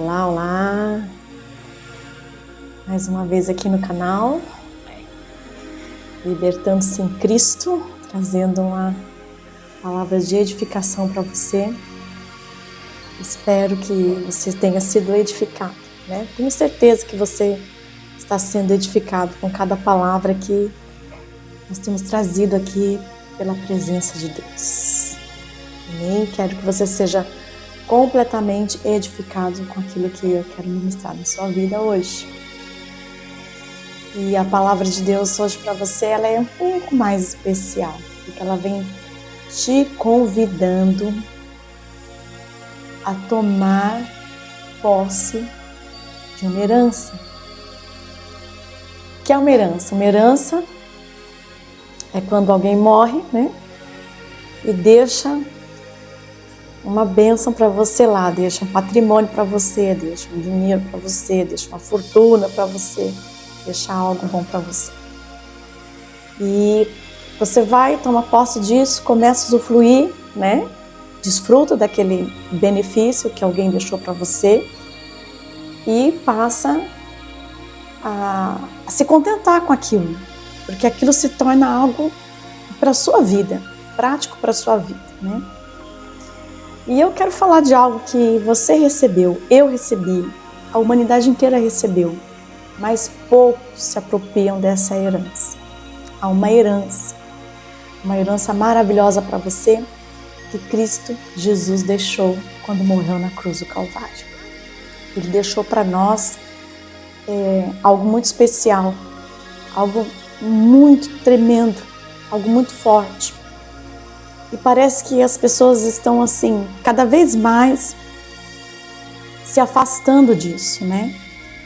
Olá, olá! Mais uma vez aqui no canal, Libertando-se em Cristo, trazendo uma palavra de edificação para você. Espero que você tenha sido edificado, né? Tenho certeza que você está sendo edificado com cada palavra que nós temos trazido aqui pela presença de Deus. Amém? Quero que você seja completamente edificado com aquilo que eu quero ministrar na sua vida hoje. E a palavra de Deus hoje para você, ela é um pouco mais especial, porque ela vem te convidando a tomar posse de uma herança. O que é uma herança? Uma herança é quando alguém morre, né? E deixa uma bênção para você lá, deixa um patrimônio para você, deixa um dinheiro para você, deixa uma fortuna para você, deixa algo bom para você. E você vai, toma posse disso, começa a usufruir, né? Desfruta daquele benefício que alguém deixou para você e passa a se contentar com aquilo, porque aquilo se torna algo para a sua vida, prático para a sua vida, né? E eu quero falar de algo que você recebeu, eu recebi, a humanidade inteira recebeu, mas poucos se apropriam dessa herança. Há uma herança maravilhosa para você que Cristo Jesus deixou quando morreu na cruz do Calvário. Ele deixou para nós algo muito especial, algo muito tremendo, algo muito forte. E parece que as pessoas estão assim, cada vez mais se afastando disso, né?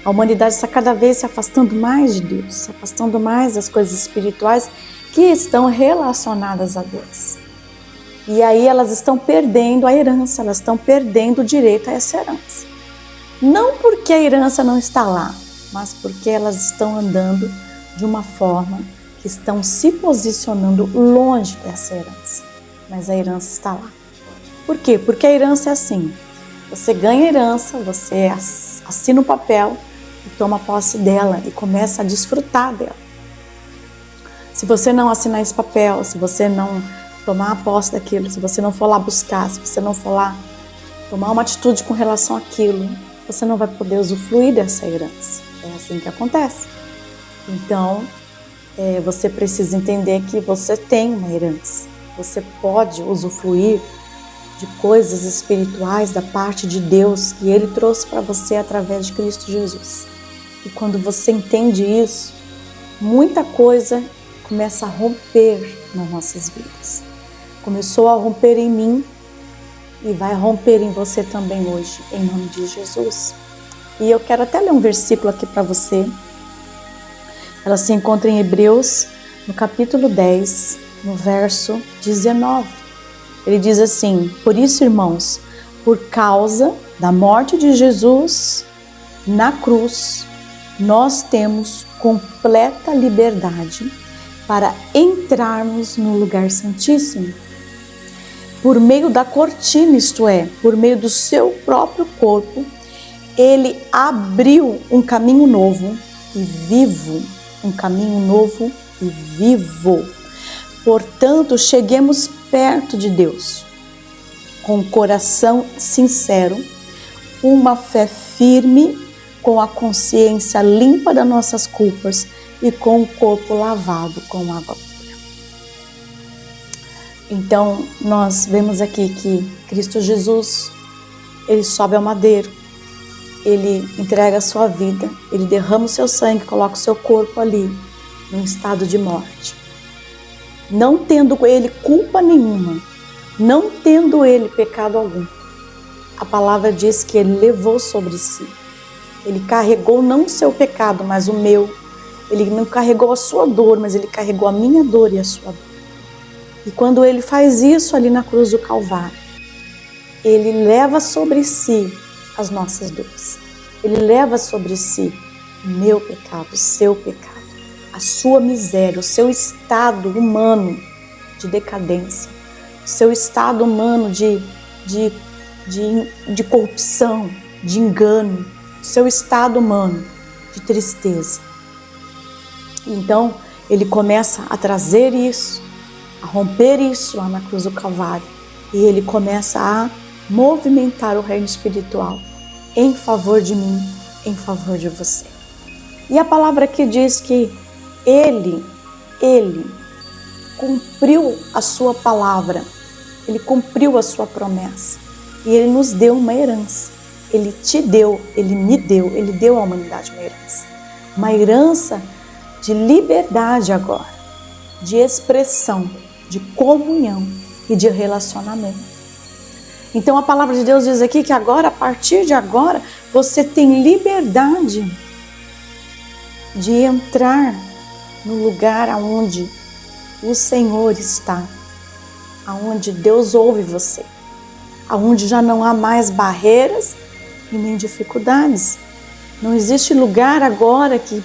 A humanidade está cada vez se afastando mais de Deus, se afastando mais das coisas espirituais que estão relacionadas a Deus. E aí elas estão perdendo a herança, elas estão perdendo o direito a essa herança. Não porque a herança não está lá, mas porque elas estão andando de uma forma que estão se posicionando longe dessa herança. Mas a herança está lá. Por quê? Porque a herança é assim. Você ganha a herança, você assina o papel e toma posse dela e começa a desfrutar dela. Se você não assinar esse papel, se você não tomar a posse daquilo, se você não for lá buscar, se você não for lá tomar uma atitude com relação àquilo, você não vai poder usufruir dessa herança. É assim que acontece. Então, você precisa entender que você tem uma herança. Você pode usufruir de coisas espirituais da parte de Deus que Ele trouxe para você através de Cristo Jesus. E quando você entende isso, muita coisa começa a romper nas nossas vidas. Começou a romper em mim e vai romper em você também hoje, em nome de Jesus. E eu quero até ler um versículo aqui para você. Ela se encontra em Hebreus, no capítulo 10, no verso 19. Ele diz assim: por isso, irmãos, por causa da morte de Jesus na cruz, nós temos completa liberdade para entrarmos no lugar santíssimo. Por meio da cortina, isto é, por meio do seu próprio corpo, ele abriu um caminho novo e vivo, um caminho novo e vivo. Portanto, cheguemos perto de Deus, com o coração sincero, uma fé firme, com a consciência limpa das nossas culpas e com o corpo lavado com água pura. Então, nós vemos aqui que Cristo Jesus, Ele sobe ao madeiro, Ele entrega a sua vida, Ele derrama o seu sangue, coloca o seu corpo ali, num estado de morte. Não tendo ele culpa nenhuma, não tendo ele pecado algum. A palavra diz que ele levou sobre si. Ele carregou não o seu pecado, mas o meu. Ele não carregou a sua dor, mas ele carregou a minha dor e a sua dor. E quando ele faz isso ali na cruz do Calvário, ele leva sobre si as nossas dores. Ele leva sobre si o meu pecado, o seu pecado, a sua miséria, o seu estado humano de decadência, o seu estado humano de corrupção, de engano, do seu estado humano de tristeza. Então, ele começa a trazer isso, a romper isso lá na cruz do Calvário. E ele começa a movimentar o reino espiritual em favor de mim, em favor de você. E a palavra aqui diz que ele cumpriu a sua palavra, ele cumpriu a sua promessa. E ele nos deu uma herança. Ele te deu, ele me deu, ele deu à humanidade uma herança. Uma herança de liberdade agora, de expressão, de comunhão e de relacionamento. Então a palavra de Deus diz aqui que agora, a partir de agora, você tem liberdade de entrar no lugar aonde o Senhor está, aonde Deus ouve você, aonde já não há mais barreiras e nem dificuldades. Não existe lugar agora que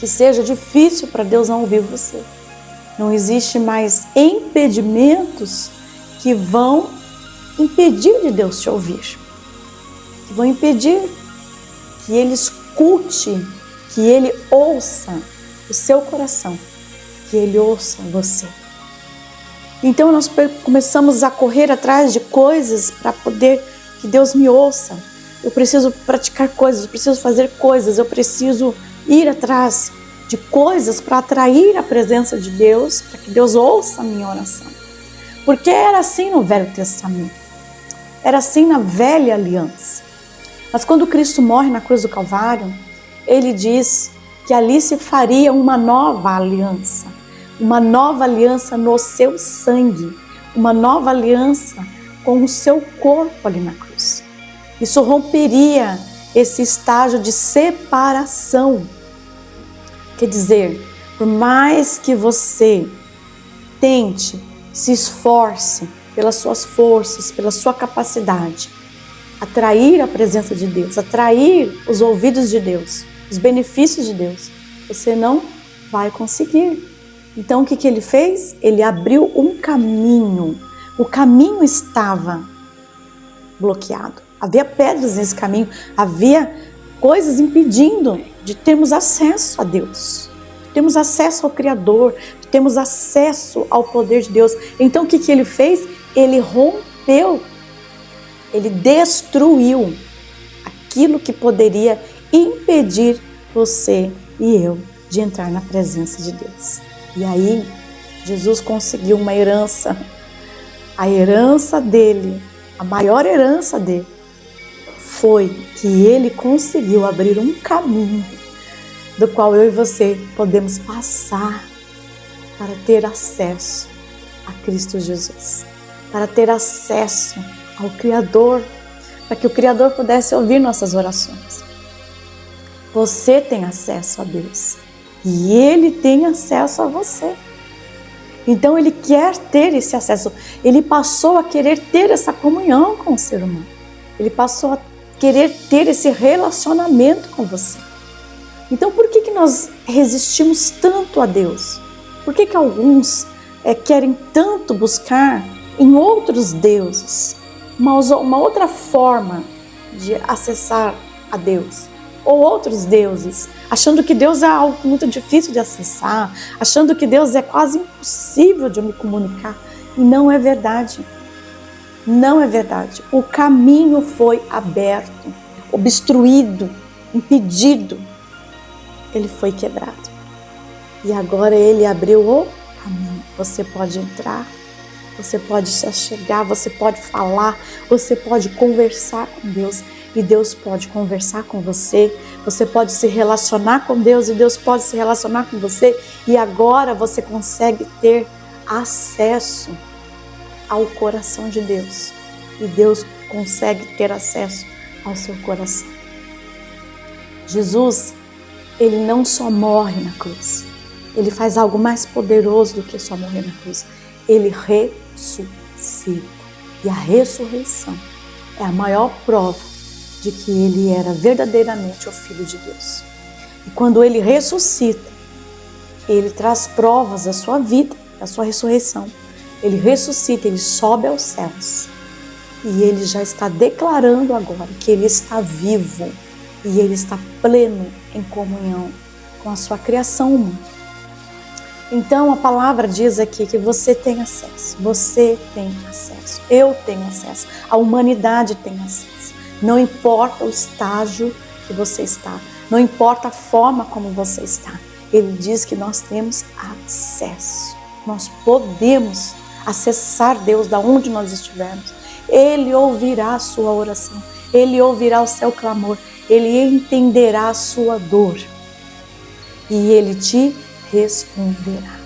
seja difícil para Deus não ouvir você. Não existe mais impedimentos que vão impedir de Deus te ouvir, que vão impedir que Ele escute, que Ele ouça o seu coração, que Ele ouça você. Então nós começamos a correr atrás de coisas para poder que Deus me ouça. Eu preciso praticar coisas, eu preciso fazer coisas, eu preciso ir atrás de coisas para atrair a presença de Deus, para que Deus ouça a minha oração. Porque era assim no Velho Testamento, era assim na Velha Aliança. Mas quando Cristo morre na cruz do Calvário, Ele diz que ali se faria uma nova aliança no seu sangue, uma nova aliança com o seu corpo ali na cruz. Isso romperia esse estágio de separação. Quer dizer, por mais que você tente, se esforce pelas suas forças, pela sua capacidade, atrair a presença de Deus, atrair os ouvidos de Deus, os benefícios de Deus, você não vai conseguir. Então o que Ele fez? Ele abriu um caminho. O caminho estava bloqueado. Havia pedras nesse caminho, havia coisas impedindo de termos acesso a Deus, de termos acesso ao Criador, de termos acesso ao poder de Deus. Então o que Ele fez? Ele rompeu, Ele destruiu aquilo que poderia impedir você e eu de entrar na presença de Deus. E aí Jesus conseguiu uma herança, a herança dele, a maior herança dele, foi que Ele conseguiu abrir um caminho do qual eu e você podemos passar para ter acesso a Cristo Jesus, para ter acesso ao Criador, para que o Criador pudesse ouvir nossas orações. Você tem acesso a Deus e Ele tem acesso a você. Então Ele quer ter esse acesso, Ele passou a querer ter essa comunhão com o ser humano, Ele passou a querer ter esse relacionamento com você. Então por que nós resistimos tanto a Deus? Por que alguns querem tanto buscar em outros deuses uma outra forma de acessar a Deus? Ou outros deuses, achando que Deus é algo muito difícil de acessar, achando que Deus é quase impossível de eu me comunicar. E não é verdade. Não é verdade. O caminho foi aberto, obstruído, impedido. Ele foi quebrado. E agora Ele abriu o caminho. Você pode entrar, você pode se achegar, você pode falar, você pode conversar com Deus. E Deus pode conversar com você. Você pode se relacionar com Deus e Deus pode se relacionar com você. E agora você consegue ter acesso ao coração de Deus. E Deus consegue ter acesso ao seu coração. Jesus, Ele não só morre na cruz. Ele faz algo mais poderoso do que só morrer na cruz. Ele ressuscita. E a ressurreição é a maior prova de que Ele era verdadeiramente o Filho de Deus. E quando Ele ressuscita, Ele traz provas da sua vida, da sua ressurreição. Ele ressuscita, Ele sobe aos céus. E Ele já está declarando agora que Ele está vivo e Ele está pleno em comunhão com a sua criação humana. Então a palavra diz aqui que você tem acesso, eu tenho acesso, a humanidade tem acesso. Não importa o estágio que você está, não importa a forma como você está. Ele diz que nós temos acesso, nós podemos acessar Deus da onde nós estivermos. Ele ouvirá a sua oração, Ele ouvirá o seu clamor, Ele entenderá a sua dor e Ele te responderá.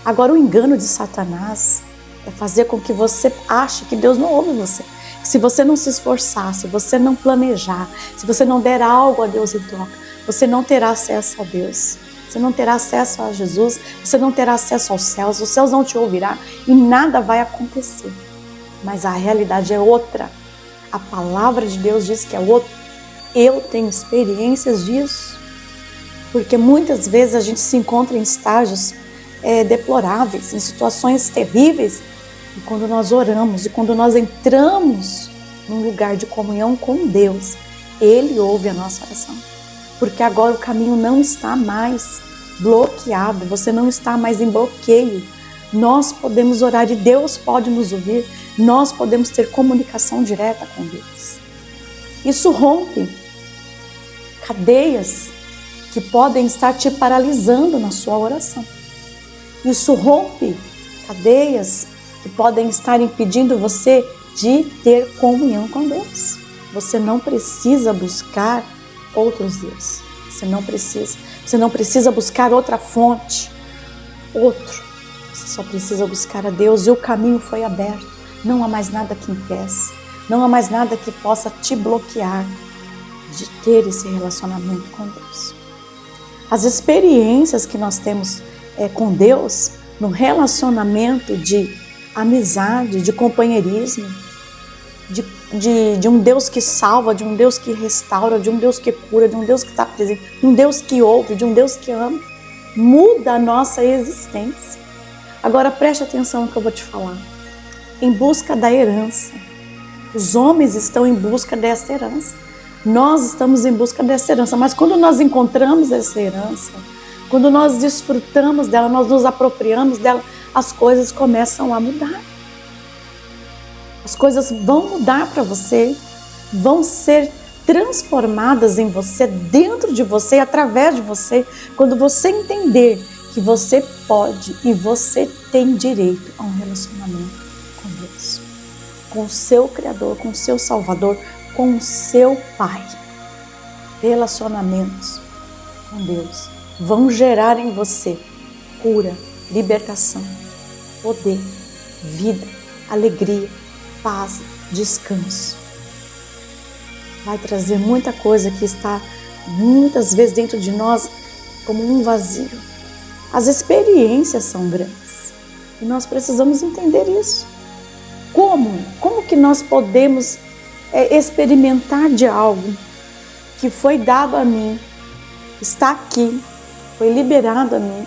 Agora, o engano de Satanás é fazer com que você ache que Deus não ouve você. Se você não se esforçar, se você não planejar, se você não der algo a Deus em troca, você não terá acesso a Deus. Você não terá acesso a Jesus, você não terá acesso aos céus, os céus não te ouvirão e nada vai acontecer. Mas a realidade é outra. A palavra de Deus diz que é outra. Eu tenho experiências disso. Porque muitas vezes a gente se encontra em estágios deploráveis, em situações terríveis. E quando nós oramos e quando nós entramos num lugar de comunhão com Deus, Ele ouve a nossa oração. Porque agora o caminho não está mais bloqueado, você não está mais em bloqueio. Nós podemos orar e Deus pode nos ouvir, nós podemos ter comunicação direta com Deus. Isso rompe cadeias que podem estar te paralisando na sua oração. Isso rompe cadeias que podem estar impedindo você de ter comunhão com Deus. Você não precisa buscar outros deuses. Você não precisa buscar outra fonte, Você só precisa buscar a Deus e o caminho foi aberto. Não há mais nada que impeça, não há mais nada que possa te bloquear de ter esse relacionamento com Deus. As experiências que nós temos com Deus, no relacionamento de amizade, de companheirismo, de um Deus que salva, de um Deus que restaura, de um Deus que cura, de um Deus que está presente, de um Deus que ouve, de um Deus que ama, muda a nossa existência. Agora preste atenção no que eu vou te falar. Em busca da herança. Os homens estão em busca dessa herança. Nós estamos em busca dessa herança, mas quando nós encontramos essa herança, quando nós desfrutamos dela, nós nos apropriamos dela, as coisas começam a mudar. As coisas vão mudar para você, vão ser transformadas em você, dentro de você, através de você, quando você entender que você pode e você tem direito a um relacionamento com Deus, com o seu Criador, com o seu Salvador, com o seu Pai. Relacionamentos com Deus vão gerar em você cura, libertação, poder, vida, alegria, paz, descanso. Vai trazer muita coisa que está muitas vezes dentro de nós como um vazio. As experiências são grandes e nós precisamos entender isso. Como que nós podemos experimentar de algo que foi dado a mim, está aqui, foi liberado a mim,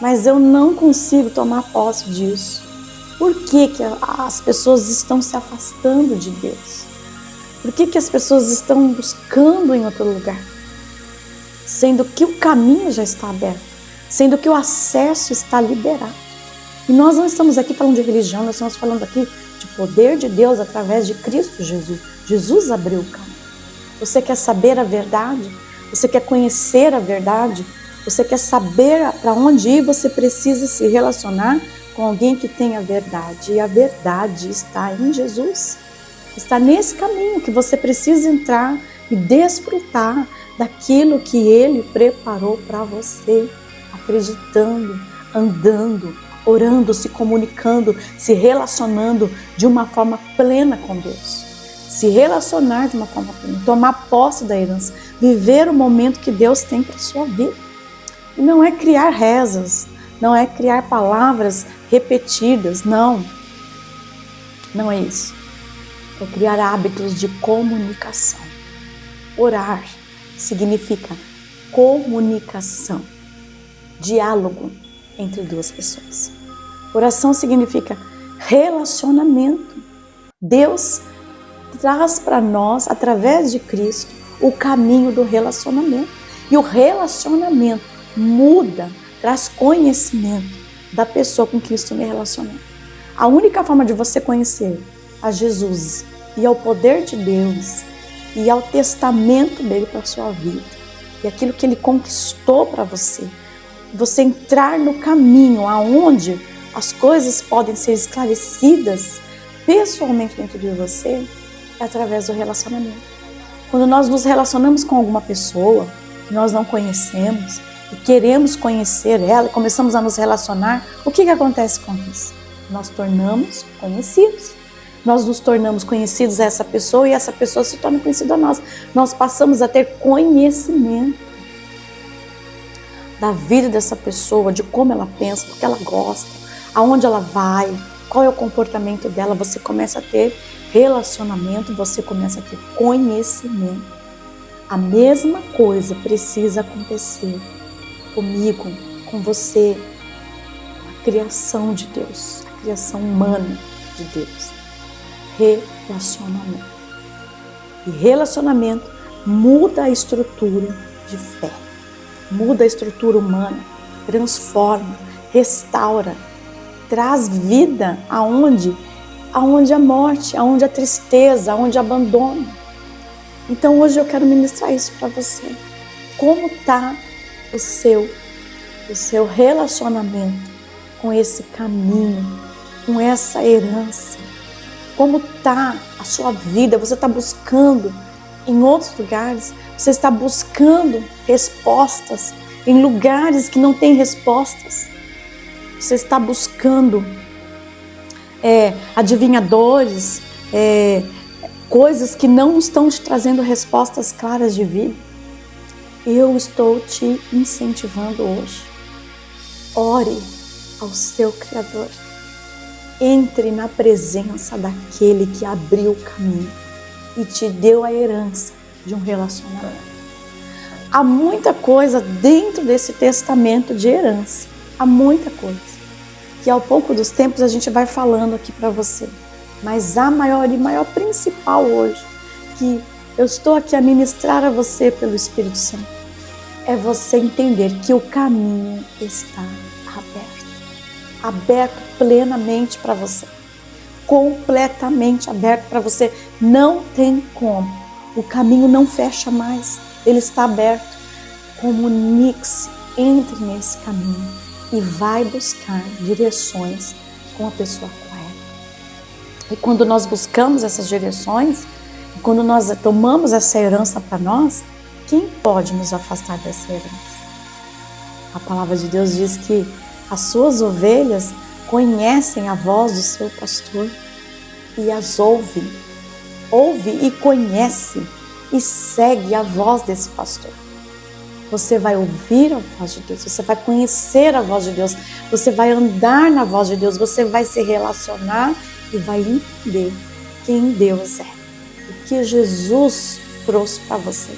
mas eu não consigo tomar posse disso? Por que as pessoas estão se afastando de Deus? Por que as pessoas estão buscando em outro lugar? Sendo que o caminho já está aberto, sendo que o acesso está liberado. E nós não estamos aqui falando de religião, nós estamos falando aqui de poder de Deus através de Cristo Jesus. Jesus abriu o caminho. Você quer saber a verdade? Você quer conhecer a verdade? Você quer saber para onde ir? Você precisa se relacionar com alguém que tem a verdade. E a verdade está em Jesus. Está nesse caminho que você precisa entrar e desfrutar daquilo que Ele preparou para você, acreditando, andando, orando, se comunicando, se relacionando de uma forma plena com Deus. Se relacionar de uma forma plena, tomar posse da herança, viver o momento que Deus tem para a sua vida. E não é criar rezas, não é criar palavras repetidas, não é isso. É criar hábitos de comunicação. Orar significa comunicação, diálogo entre duas pessoas. Oração significa relacionamento. Deus traz para nós, através de Cristo, o caminho do relacionamento. E o relacionamento muda, traz conhecimento da pessoa com quem estou me relacionando. A única forma de você conhecer a Jesus e ao poder de Deus e ao testamento dele para a sua vida e aquilo que ele conquistou para você, você entrar no caminho aonde as coisas podem ser esclarecidas pessoalmente dentro de você, é através do relacionamento. Quando nós nos relacionamos com alguma pessoa que nós não conhecemos e queremos conhecer ela e começamos a nos relacionar, o que acontece com isso? Nós tornamos conhecidos. Nós nos tornamos conhecidos a essa pessoa e essa pessoa se torna conhecida a nós. Nós passamos a ter conhecimento da vida dessa pessoa, de como ela pensa, do que ela gosta, aonde ela vai, qual é o comportamento dela. Você começa a ter relacionamento, você começa a ter conhecimento. A mesma coisa precisa acontecer comigo, com você, a criação de Deus, a criação humana de Deus. Relacionamento. E relacionamento muda a estrutura de fé, muda a estrutura humana, transforma, restaura, traz vida aonde a morte, aonde a tristeza, aonde o abandono. Então hoje eu quero ministrar isso para você. Como está o seu relacionamento com esse caminho, com essa herança? Como está a sua vida? Você está buscando em outros lugares? Você está buscando respostas em lugares que não tem respostas? Você está buscando adivinhadores, coisas que não estão te trazendo respostas claras de vida? Eu estou te incentivando hoje. Ore ao seu Criador. Entre na presença daquele que abriu o caminho e te deu a herança de um relacionamento. Há muita coisa dentro desse testamento de herança. Há muita coisa. Que ao pouco dos tempos a gente vai falando aqui para você. Mas a maior principal hoje, que eu estou aqui a ministrar a você pelo Espírito Santo, é você entender que o caminho está aberto plenamente para você, completamente aberto para você, não tem como, o caminho não fecha mais, ele está aberto. Comunique-se, entre nesse caminho e vai buscar direções com a pessoa correta. E quando nós buscamos essas direções, quando nós tomamos essa herança para nós, quem pode nos afastar dessa herança? A palavra de Deus diz que as suas ovelhas conhecem a voz do seu pastor e as ouve e conhece e segue a voz desse pastor. Você vai ouvir a voz de Deus, você vai conhecer a voz de Deus, você vai andar na voz de Deus, você vai se relacionar e vai entender quem Deus é, o que Jesus trouxe para você.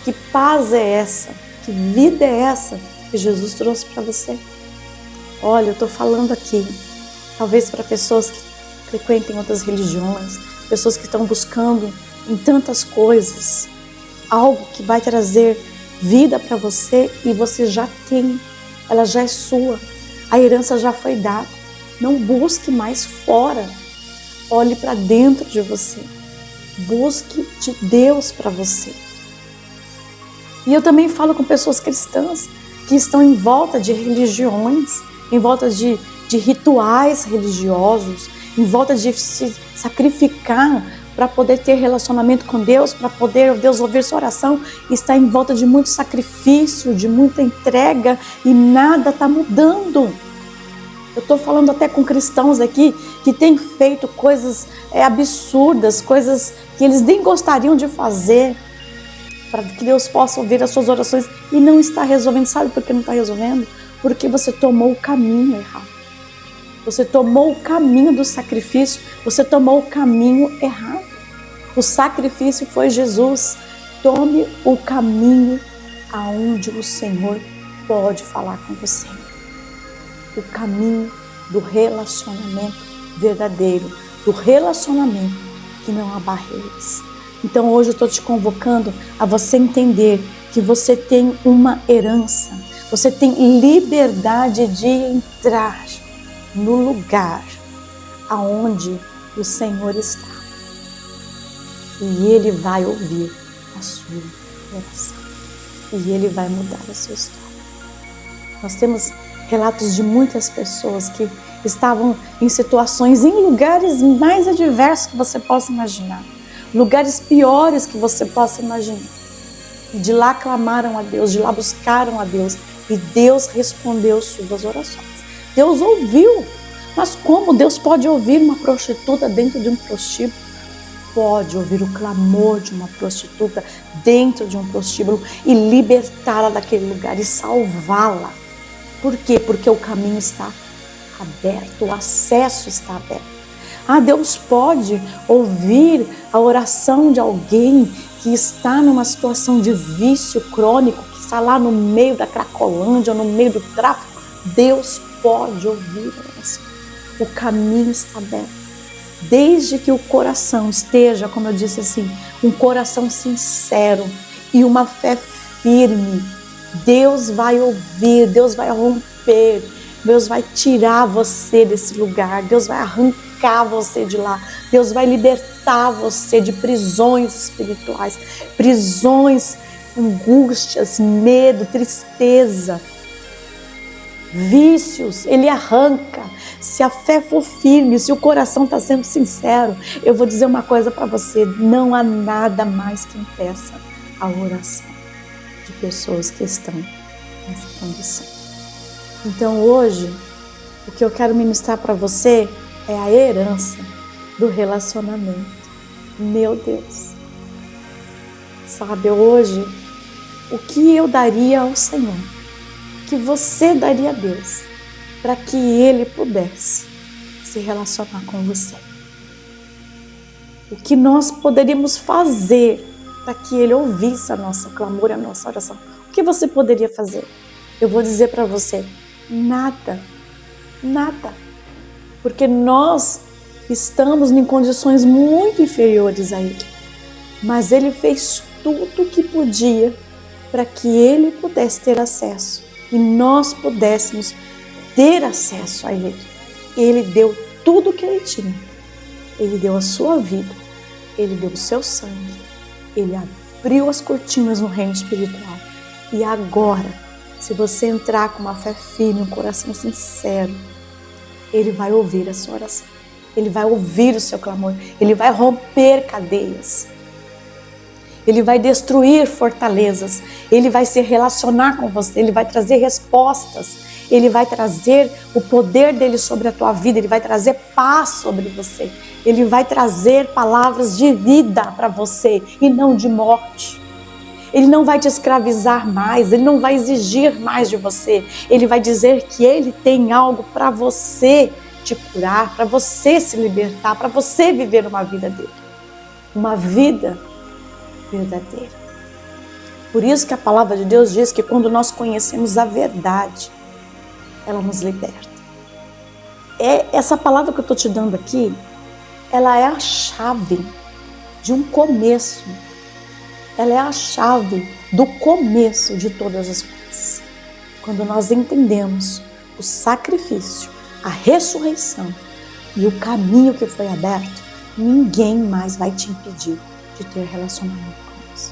Que paz é essa? Que vida é essa que Jesus trouxe para você? Olha, eu estou falando aqui, talvez para pessoas que frequentem outras religiões, pessoas que estão buscando em tantas coisas, algo que vai trazer vida para você e você já tem, ela já é sua, a herança já foi dada. Não busque mais fora, olhe para dentro de você, busque de Deus para você. E eu também falo com pessoas cristãs que estão em volta de religiões, em volta de rituais religiosos, em volta de se sacrificar para poder ter relacionamento com Deus, para poder Deus ouvir sua oração, está em volta de muito sacrifício, de muita entrega e nada está mudando. Eu estou falando até com cristãos aqui que têm feito coisas absurdas, coisas que eles nem gostariam de fazer, para que Deus possa ouvir as suas orações e não está resolvendo. Sabe por que não está resolvendo? Porque você tomou o caminho errado. Você tomou o caminho do sacrifício, você tomou o caminho errado. O sacrifício foi Jesus. Tome o caminho aonde o Senhor pode falar com você. O caminho do relacionamento verdadeiro, do relacionamento, que não há barreiras. Então hoje eu estou te convocando a você entender que você tem uma herança, você tem liberdade de entrar no lugar aonde o Senhor está. E Ele vai ouvir a sua oração. E Ele vai mudar a sua história. Nós temos relatos de muitas pessoas que estavam em situações, em lugares mais adversos que você possa imaginar. Lugares piores que você possa imaginar. E de lá clamaram a Deus, de lá buscaram a Deus. E Deus respondeu suas orações. Deus ouviu. Mas como Deus pode ouvir uma prostituta dentro de um prostíbulo? Pode ouvir o clamor de uma prostituta dentro de um prostíbulo e libertá-la daquele lugar e salvá-la. Por quê? Porque o caminho está aberto, o acesso está aberto. Deus pode ouvir a oração de alguém que está numa situação de vício crônico, que está lá no meio da Cracolândia, ou no meio do tráfico. Deus pode ouvir a oração. O caminho está aberto. Desde que o coração esteja, como eu disse assim, um coração sincero e uma fé firme, Deus vai ouvir, Deus vai romper, Deus vai tirar você desse lugar, Deus vai arrancar você de lá, Deus vai libertar você de prisões espirituais, prisões, angústias, medo, tristeza, vícios. Ele arranca. Se a fé for firme, se o coração está sendo sincero, eu vou dizer uma coisa para você: não há nada mais que impeça a oração de pessoas que estão nessa condição. Então hoje, o que eu quero ministrar para você é a herança do relacionamento. Meu Deus! Sabe, hoje, o que eu daria ao Senhor, que você daria a Deus, para que Ele pudesse se relacionar com você? O que nós poderíamos fazer para que Ele ouvisse a nossa clamor, a nossa oração? O que você poderia fazer? Eu vou dizer para você: nada, nada. Porque nós estamos em condições muito inferiores a Ele. Mas Ele fez tudo o que podia para que Ele pudesse ter acesso e nós pudéssemos ter acesso a Ele. Ele deu tudo o que Ele tinha. Ele deu a sua vida. Ele deu o seu sangue. Ele abriu as cortinas no reino espiritual. E agora, se você entrar com uma fé firme, um coração sincero, Ele vai ouvir a sua oração. Ele vai ouvir o seu clamor. Ele vai romper cadeias. Ele vai destruir fortalezas. Ele vai se relacionar com você. Ele vai trazer respostas. Ele vai trazer o poder dele sobre a tua vida. Ele vai trazer paz sobre você. Ele vai trazer palavras de vida para você e não de morte. Ele não vai te escravizar mais. Ele não vai exigir mais de você. Ele vai dizer que Ele tem algo para você te curar, para você se libertar, para você viver uma vida dele. Uma vida verdadeira. Por isso que a palavra de Deus diz que quando nós conhecemos a verdade, ela nos liberta. Essa palavra que eu estou te dando aqui, ela é a chave de um começo. Ela é a chave do começo de todas as coisas. Quando nós entendemos o sacrifício, a ressurreição e o caminho que foi aberto, ninguém mais vai te impedir de ter relacionamento com Deus.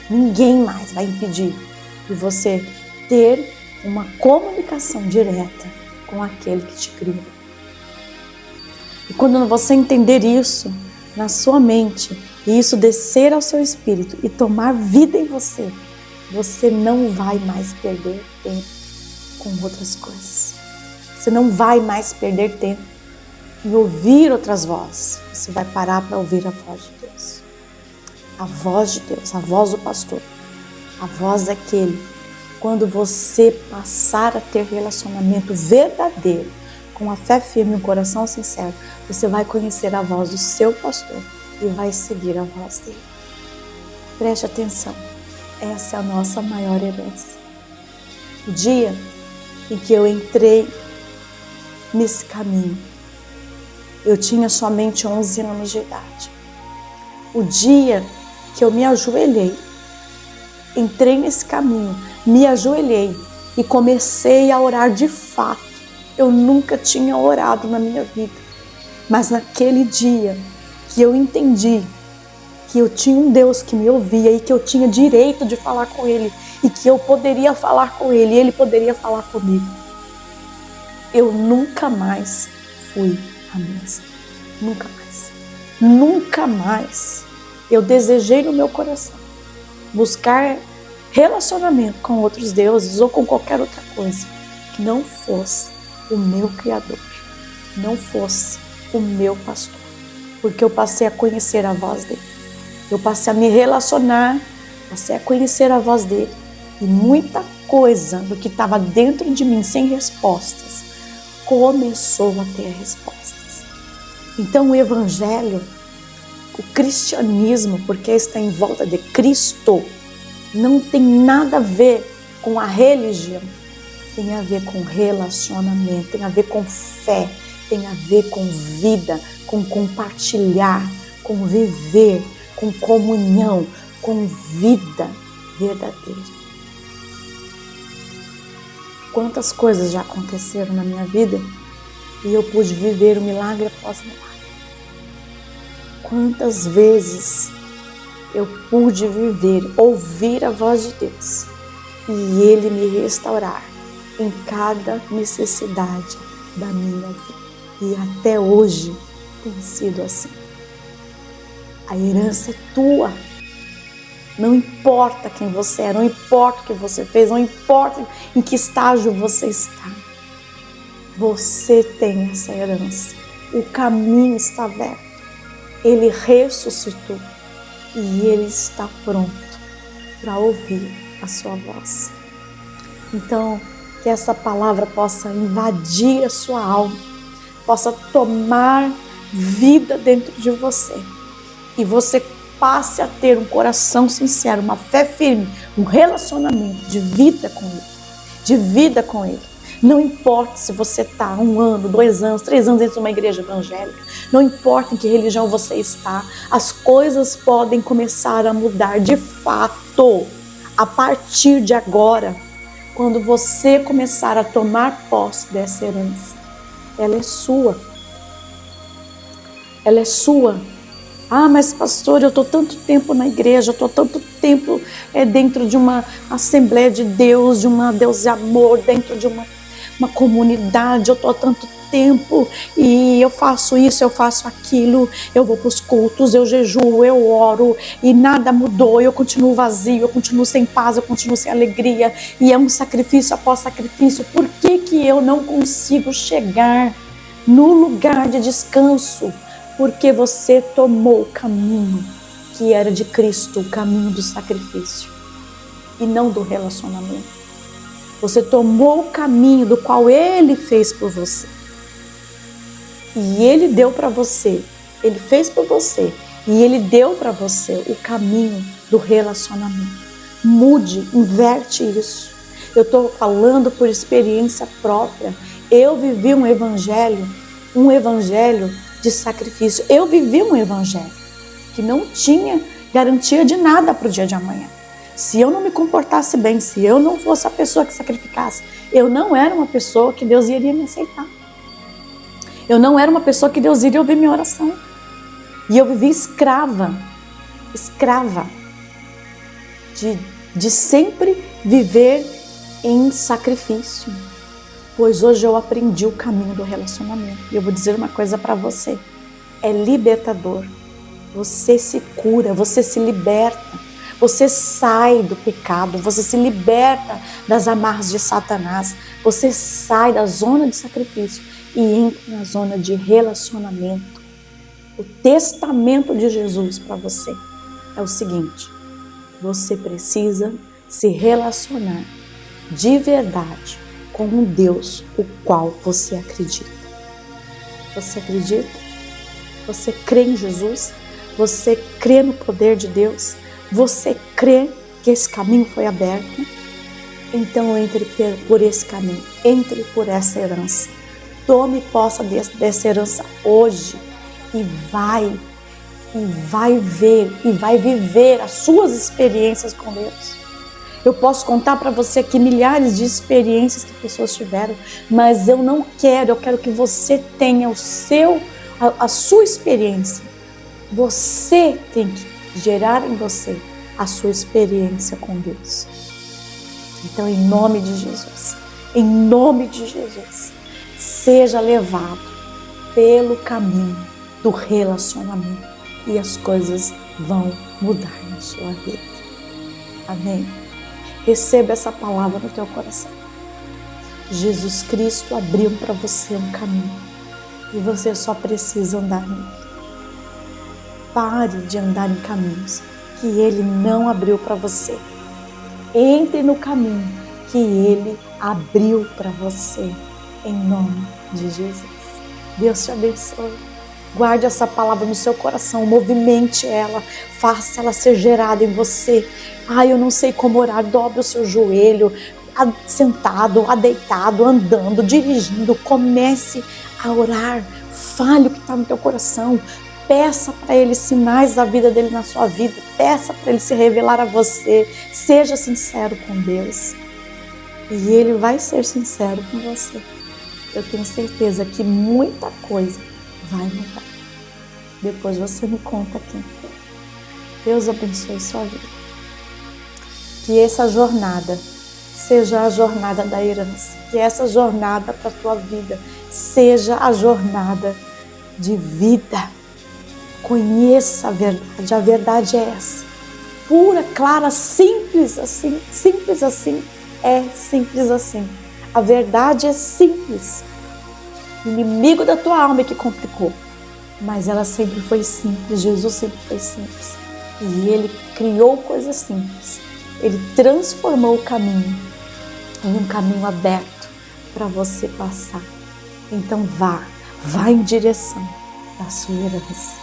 Ninguém mais vai impedir de você ter uma comunicação direta com aquele que te criou. E quando você entender isso na sua mente, e isso descer ao seu espírito e tomar vida em você, você não vai mais perder tempo com outras coisas. Você não vai mais perder tempo em ouvir outras vozes. Você vai parar para ouvir a voz de Deus. A voz de Deus, a voz do pastor. A voz daquele. Quando você passar a ter relacionamento verdadeiro, com a fé firme e um coração sincero, você vai conhecer a voz do seu pastor e vai seguir a voz dele. Preste atenção. Essa é a nossa maior herança. O dia em que eu entrei nesse caminho, Eu tinha somente 11 anos de idade. O dia que eu me ajoelhei, entrei nesse caminho, me ajoelhei e comecei a orar de fato. Eu nunca tinha orado na minha vida, mas naquele dia que eu entendi que eu tinha um Deus que me ouvia e que eu tinha direito de falar com Ele e que eu poderia falar com Ele e Ele poderia falar comigo, eu nunca mais fui a mesma. Nunca mais. Nunca mais. Eu desejei no meu coração buscar relacionamento com outros deuses ou com qualquer outra coisa que não fosse o meu Criador, não fosse o meu pastor, porque eu passei a conhecer a voz dele, eu passei a me relacionar, passei a conhecer a voz dele, e muita coisa do que estava dentro de mim sem respostas começou a ter respostas. Então o Evangelho, o cristianismo, porque está em volta de Cristo, não tem nada a ver com a religião, tem a ver com relacionamento, tem a ver com fé, tem a ver com vida, com compartilhar, com viver, com comunhão, com vida verdadeira. Quantas coisas já aconteceram na minha vida e eu pude viver um milagre após milagre. Quantas vezes eu pude viver, ouvir a voz de Deus e Ele me restaurar em cada necessidade da minha vida. E até hoje tem sido assim. A herança é tua. Não importa quem você é, não importa o que você fez, não importa em que estágio você está. Você tem essa herança. O caminho está aberto. Ele ressuscitou e Ele está pronto para ouvir a sua voz. Então, que essa palavra possa invadir a sua alma, possa tomar vida dentro de você e você passe a ter um coração sincero, uma fé firme, um relacionamento de vida com Ele, de vida com Ele. Não importa se você está 1 ano, 2 anos, 3 anos dentro de uma igreja evangélica, não importa em que religião você está, as coisas podem começar a mudar de fato a partir de agora, quando você começar a tomar posse dessa herança. Ela é sua. Ela é sua. Ah, mas pastor, eu estou tanto tempo na igreja, eu estou tanto tempo dentro de uma Assembleia de Deus, de uma Deus de amor, dentro de uma comunidade, eu estou há tanto tempo e eu faço isso, eu faço aquilo, eu vou para os cultos, eu jejuo, eu oro e nada mudou, eu continuo vazio, eu continuo sem paz, eu continuo sem alegria e é um sacrifício após sacrifício. Por que eu não consigo chegar no lugar de descanso? Porque você tomou o caminho que era de Cristo, o caminho do sacrifício e não do relacionamento. Você tomou o caminho do qual Ele fez por você. E Ele deu para você, Ele fez por você e Ele deu para você o caminho do relacionamento. Mude, inverte isso. Eu estou falando por experiência própria. Eu vivi um evangelho de sacrifício. Eu vivi um evangelho que não tinha garantia de nada para o dia de amanhã. Se eu não me comportasse bem, se eu não fosse a pessoa que sacrificasse, eu não era uma pessoa que Deus iria me aceitar. Eu não era uma pessoa que Deus iria ouvir minha oração. E eu vivi escrava de sempre viver em sacrifício. Pois hoje eu aprendi o caminho do relacionamento. E eu vou dizer uma coisa para você. É libertador. Você se cura, você se liberta. Você sai do pecado, você se liberta das amarras de Satanás. Você sai da zona de sacrifício e entra na zona de relacionamento. O testamento de Jesus para você é o seguinte: você precisa se relacionar de verdade com um Deus o qual você acredita. Você acredita? Você crê em Jesus? Você crê no poder de Deus? Você crê que esse caminho foi aberto? Então entre por esse caminho, entre por essa herança. tome posse dessa herança hoje e vai ver e vai viver as suas experiências com Deus. Eu posso contar para você aqui milhares de experiências que pessoas tiveram, mas eu quero que você tenha a sua experiência. Você tem que gerar em você a sua experiência com Deus. Então, em nome de Jesus, seja levado pelo caminho do relacionamento e as coisas vão mudar na sua vida. Amém? Receba essa palavra no teu coração. Jesus Cristo abriu para você um caminho e você só precisa andar nele. Pare de andar em caminhos que Ele não abriu para você. Entre no caminho que Ele abriu para você, em nome de Jesus. Deus te abençoe. Guarde essa palavra no seu coração, movimente ela, faça ela ser gerada em você. Eu não sei como orar, dobre o seu joelho, sentado, deitado, andando, dirigindo, comece a orar, fale o que está no teu coração, peça para Ele sinais da vida dele na sua vida, peça para Ele se revelar a você, seja sincero com Deus e Ele vai ser sincero com você. Eu tenho certeza que muita coisa vai mudar. Depois você me conta aqui. Deus abençoe sua vida. Que essa jornada seja a jornada da herança. Que essa jornada para a tua vida seja a jornada de vida. Conheça a verdade. A verdade é essa. Pura, clara, simples assim. Simples assim. É simples assim. A verdade é simples. O inimigo da tua alma é que complicou. Mas ela sempre foi simples. Jesus sempre foi simples. E Ele criou coisas simples. Ele transformou o caminho em um caminho aberto para você passar. Então vá em direção da sua herança.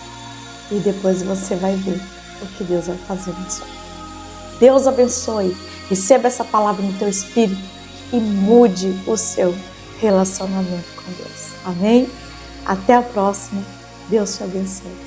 E depois você vai ver o que Deus vai fazer na sua vida. Deus abençoe. Receba essa palavra no teu espírito e mude o seu relacionamento com Deus. Amém? Até a próxima. Deus te abençoe.